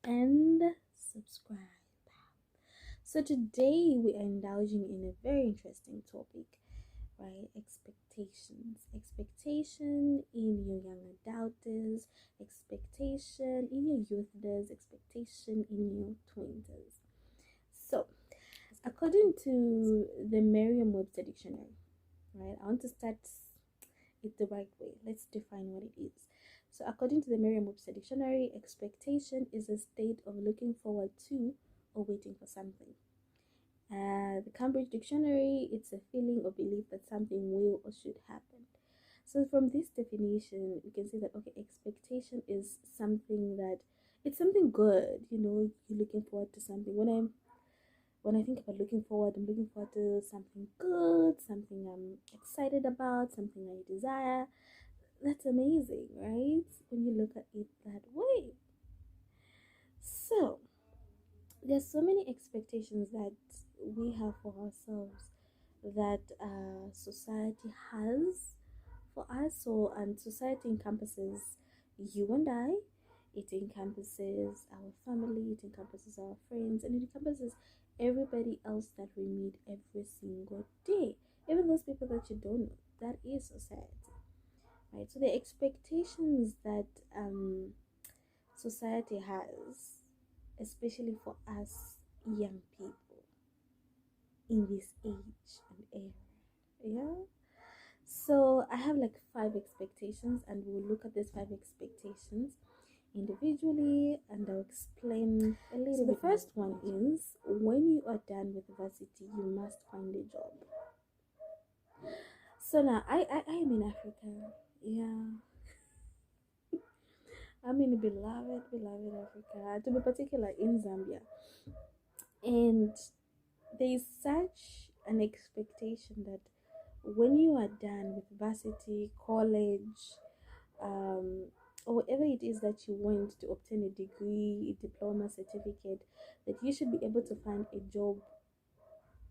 and subscribe. So today we are indulging in a very interesting topic, right? Expectation in your young adulters, expectation in your youthers, expectation in your twenties. So, according to the Merriam-Webster dictionary, right? I want to start it the right way. Let's define what it is. So, according to the Merriam-Webster dictionary, expectation is a state of looking forward to or waiting for something. The Cambridge Dictionary, it's a feeling or belief that something will or should happen. So from this definition, we can say that okay, expectation is something that it's something good. You're looking forward to something. When I think about looking forward, I'm looking forward to something good, something I'm excited about, something I desire. That's amazing, right? When you look at it that way. So there's so many expectations that we have for ourselves that society has for us. So, and society encompasses you and I, it encompasses our family, it encompasses our friends, and it encompasses everybody else that we meet every single day, even those people that you don't know. That is society, right? So, the expectations that society has, especially for us young people in this age and era, yeah. So I have like five expectations, and we'll look at these five expectations individually, and I'll explain a little bit. So the first one is when you are done with varsity, you must find a job. So now I am in Africa. Yeah, I'm in beloved Africa, to be particular in Zambia, and there is such an expectation that when you are done with varsity, college, um, or whatever it is that you want to obtain a degree, a diploma, certificate, that you should be able to find a job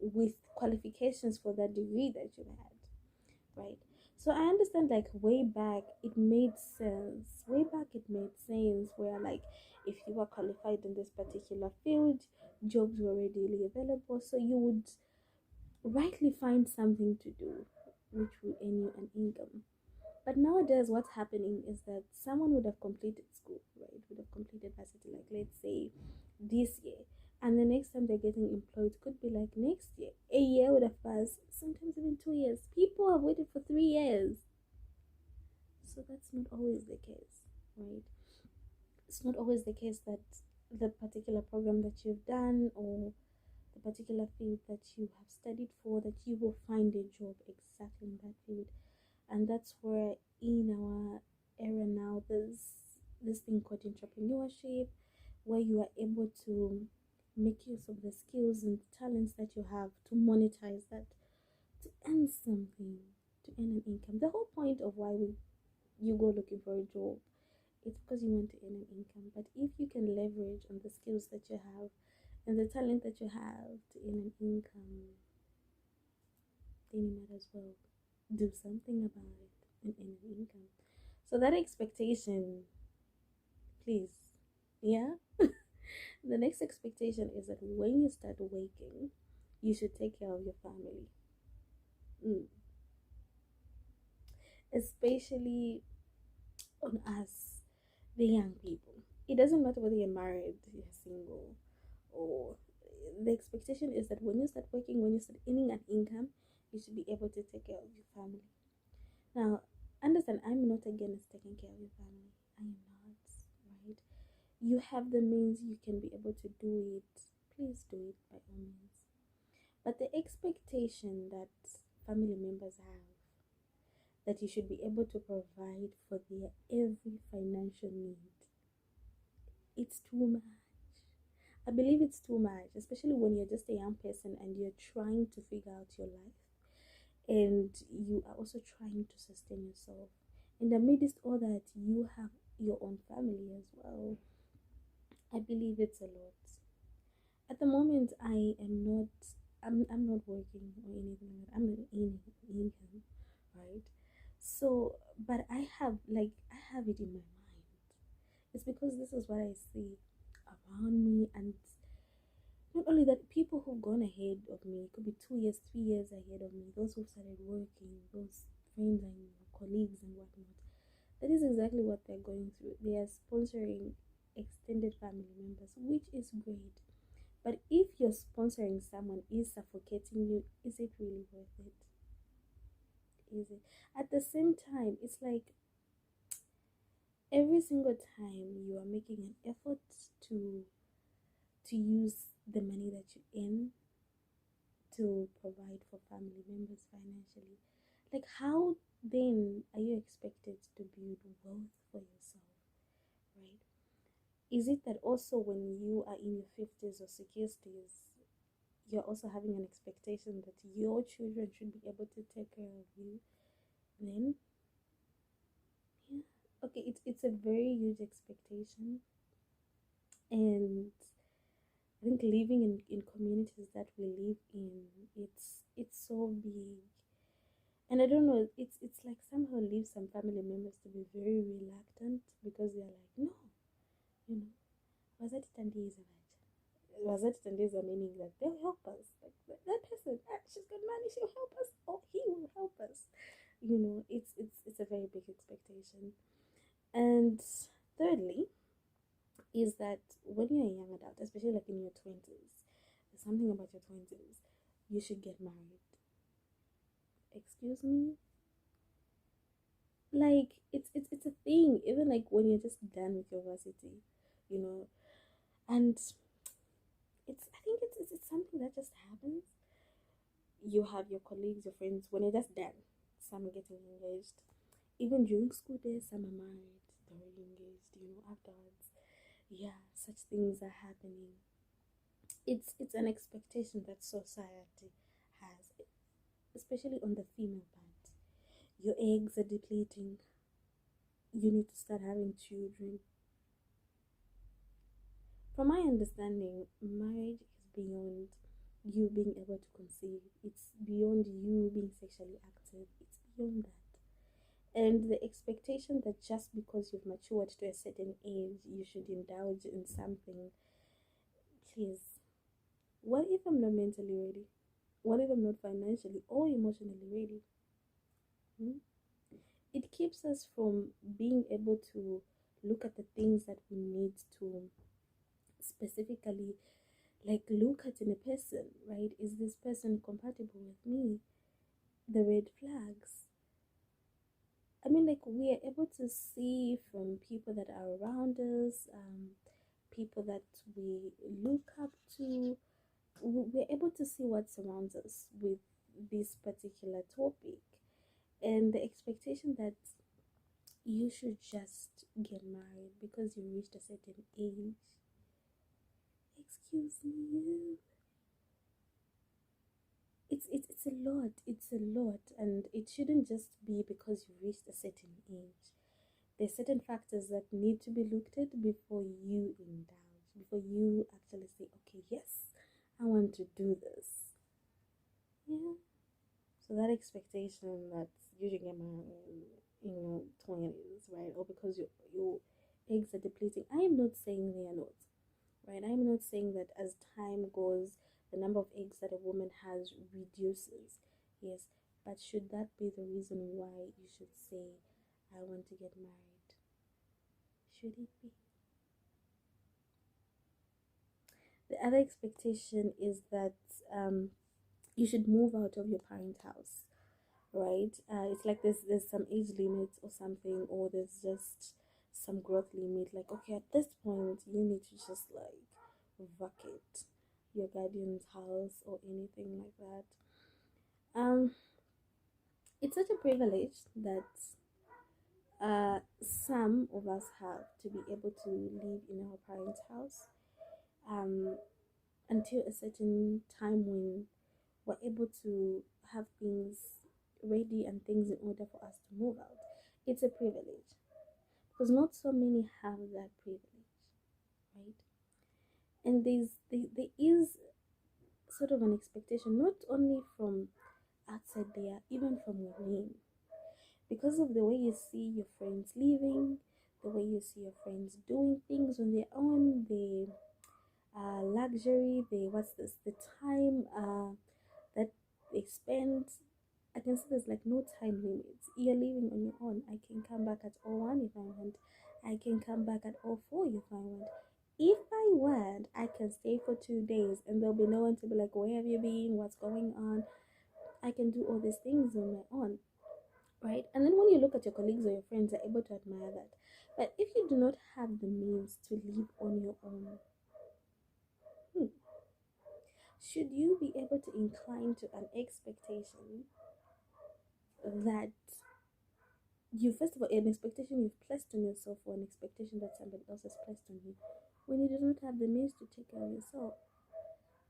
with qualifications for that degree that you had, right? So I understand, like, way back it made sense. Way back it made sense where, like, if you were qualified in this particular field, jobs were readily available, so you would rightly find something to do which will earn you an income. But nowadays, what's happening is that someone would have completed school, right? Would have completed varsity, like let's say this year, and the next time they're getting employed could be like next year. A year would have passed, sometimes even 2 years. People have waited for 3 years, so that's not always the case, right? It's not always the case that the particular program that you've done or the particular field that you have studied for, that you will find a job exactly in that field. And that's where in our era now there's this thing called entrepreneurship, where you are able to make use of the skills and talents that you have to monetize that, to earn something, to earn an income. The whole point of why you go looking for a job, it's because you want to earn an income. But if you can leverage on the skills that you have and the talent that you have to earn an income, then you might as well do something about it and earn an income. So that expectation, please, yeah. The next expectation is that when you start waking, you should take care of your family, mm. Especially on us, the young people. It doesn't matter whether you're married, you're single, or the expectation is that when you start working, when you start earning an income, you should be able to take care of your family. Now, understand, I'm not against taking care of your family. I am not, right? You have the means, you can be able to do it. Please do it by all means. But the expectation that family members have, that you should be able to provide for their every financial need, it's too much. I believe it's too much, especially when you're just a young person and you're trying to figure out your life, and you are also trying to sustain yourself. In the midst all that, you have your own family as well. I believe it's a lot. At the moment, I'm not working or anything like that. I'm not in income, right? So, but I have it in my mind. It's because this is what I see around me, and not only that, people who've gone ahead of me, it could be 2 years, 3 years ahead of me, those who've started working, those friends and colleagues and whatnot. That is exactly what they're going through. They are sponsoring extended family members, which is great. But if you're sponsoring someone is suffocating you, is it really worth it? Is it? At the same time, it's like every single time you are making an effort to use the money that you earn to provide for family members financially, like how then are you expected to build wealth for yourself, right? Is it that also when you are in your 50s or 60s, you're also having an expectation that your children should be able to take care of you? Then, yeah, okay, it's a very huge expectation. And I think living in communities that we live in, it's so big. And I don't know, it's like somehow leaves some family members to be very reluctant because they're like, no, you know, wazatitandiza vaja. Wazatitandiza meaning that they'll help us. Like that person, she's got money, she'll help us, or he will help us. You know, it's a very big expectation. And thirdly, is that when you're a young adult, especially like in your 20s, there's something about your 20s, you should get married. Excuse me? Like it's a thing, even like when you're just done with your varsity, you know, and I think it's something that just happens. You have your colleagues, your friends, when you're just done, some are getting engaged. Even during school days, some are married, they're already engaged, you know, afterwards. Yeah, such things are happening. It's an expectation that society has, especially on the female part. Your eggs are depleting. You need to start having children. From my understanding, marriage is beyond you being able to conceive. It's beyond you being sexually active. It's beyond that. And the expectation that just because you've matured to a certain age, you should indulge in something. Please, what if I'm not mentally ready? What if I'm not financially or emotionally ready? Hmm? It keeps us from being able to look at the things that we need to specifically, like, look at in a person, right? Is this person compatible with me? The red flags. I mean, like, we are able to see from people that are around us, people that we look up to. We're able to see what surrounds us with this particular topic, and the expectation that you should just get married because you reached a certain age. Excuse me. It's a lot. It's a lot, and it shouldn't just be because you reached a certain age. There's certain factors that need to be looked at before you indulge, before you actually say, okay, yes, I want to do this. Yeah. So that expectation that you should get married in your 20s, right? Or because your eggs are depleting. I am not saying they are not, right? I'm not saying that as time goes, the number of eggs that a woman has reduces. Yes, but should that be the reason why you should say, I want to get married? Should it be? The other expectation is that you should move out of your parent house, right? It's like there's some age limit or something, or there's just some growth limit. Like, okay, at this point, you need to just like vacate your guardian's house or anything like that. Um, it's such a privilege that some of us have to be able to live in our parents' house um, until a certain time when we're able to have things ready and things in order for us to move out. It's a privilege because not so many have that privilege, right? And there is sort of an expectation not only from outside there, even from within, because of the way you see your friends living, the way you see your friends doing things on their own. luxury, the time that they spend. I can see there's like no time limits. You're living on your own. I can come back at 01 if I want. I can come back at 04 if I want. If I want, I can stay for 2 days and there'll be no one to be like, where have you been? What's going on? I can do all these things on my own, right? And then when you look at your colleagues or your friends, you're able to admire that. But if you do not have the means to live on your own, hmm, should you be able to incline to an expectation that you, first of all, an expectation you've placed on yourself, or an expectation that somebody else has placed on you, when you do not have the means to take care of yourself,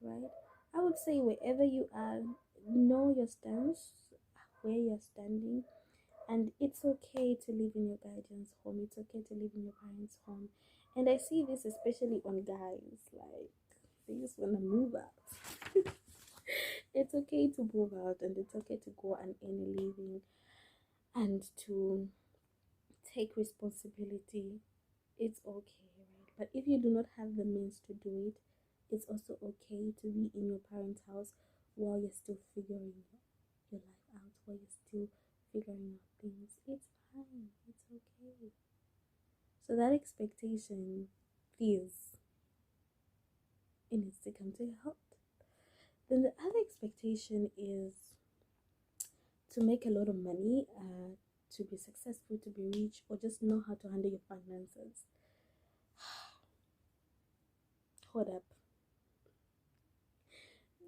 right? I would say wherever you are, know your stance, where you're standing, and it's okay to live in your guardian's home. It's okay to live in your parents' home. And I see this especially on guys, like they just want to move out. It's okay to move out, and it's okay to go and earn a living and to take responsibility. It's okay, right? But if you do not have the means to do it, it's also okay to be in your parents' house while you're still figuring your life out, while you're still figuring out things. It's fine, it's okay. So that expectation, please, it needs to come to your heart. Then the other expectation is to make a lot of money, to be successful, to be rich, or just know how to handle your finances. Hold up.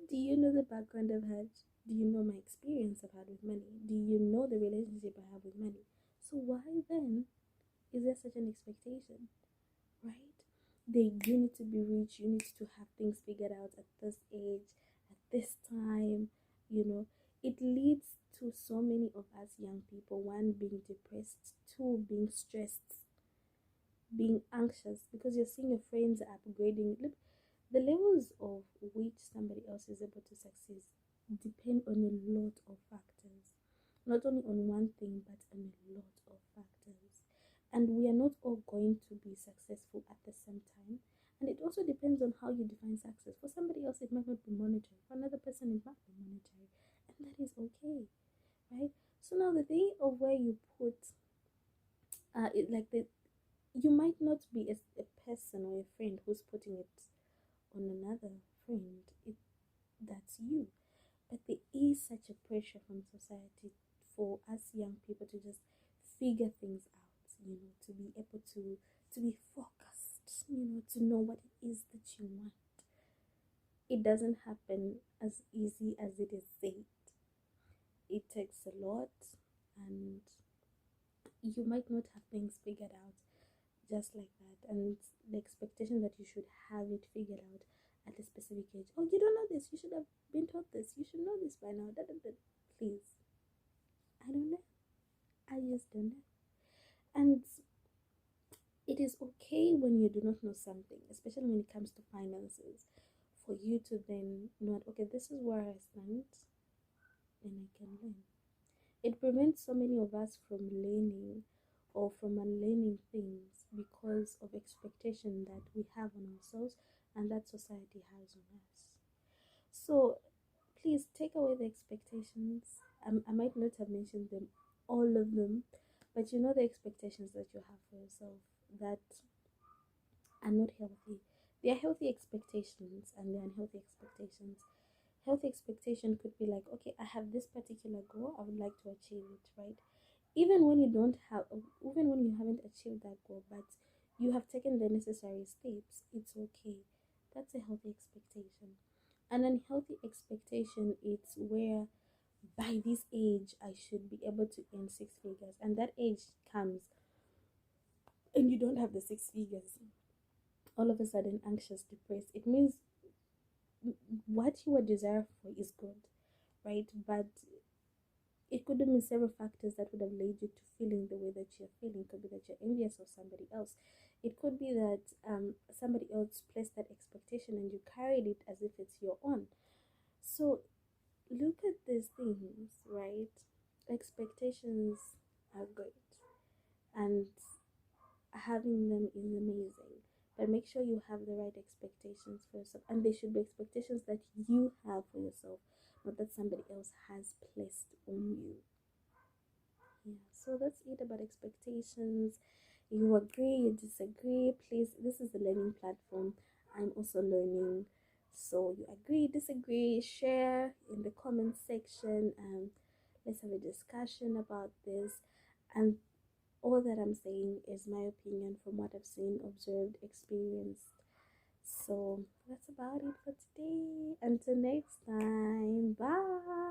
Do you know the background I've had? Do you know my experience I've had with money? Do you know the relationship I have with money? So why then is there such an expectation, right? You need to be rich, you need to have things figured out at this age, at this time, you know. It leads to so many of us young people, one, being depressed, two, being stressed, being anxious because you're seeing your friends upgrading. Look, the levels of which somebody else is able to succeed depend on a lot of factors, not only on one thing but on a lot of factors. And we are not all going to be successful at the same time. And it also depends on how you define success. For somebody else, it might not be monetary. For another person, it might be monetary. And that is okay, right? So now the thing of where you put, you might not be a person or a friend who's putting it on another friend. That's you. But there is such a pressure from society for us young people to just figure things out, to be able to be focused, to know what it is that you want. It doesn't happen as easy as it is said. It takes a lot, and you might not have things figured out just like that. And the expectation that you should have it figured out at a specific age. Oh, you don't know this. You should have been taught this. You should know this by now. Please. I don't know. I just don't know. And it is okay when you do not know something, especially when it comes to finances, for you to then know, okay, this is where I stand and I can learn. It prevents so many of us from learning or from unlearning things because of expectation that we have on ourselves and that society has on us. So please take away the expectations. I might not have mentioned them, all of them, but you know the expectations that you have for yourself that are not healthy. There are healthy expectations and there are unhealthy expectations. Healthy expectation could be like, okay, I have this particular goal, I would like to achieve it, right? Even when you don't have, even when you haven't achieved that goal, but you have taken the necessary steps, it's okay. That's a healthy expectation. An unhealthy expectation is where by this age I should be able to earn 6 figures, and that age comes and you don't have the 6 figures. All of a sudden, anxious, depressed. It means what you are desiring for is good, right? But it could have been several factors that would have led you to feeling the way that you're feeling. It could be that you're envious of somebody else. It could be that somebody else placed that expectation and you carried it as if it's your own. So look at these things, right? Expectations are good and having them is amazing. but make sure you have the right expectations for yourself, and they should be expectations that you have for yourself, not that somebody else has placed on you. Yeah, so that's it about expectations. You agree, you disagree, please. This is a learning platform. I'm also learning. So you agree, disagree, share in the comment section, and let's have a discussion about this. And all that I'm saying is my opinion from what I've seen, observed, experienced. So that's about it for today. Until next time, bye.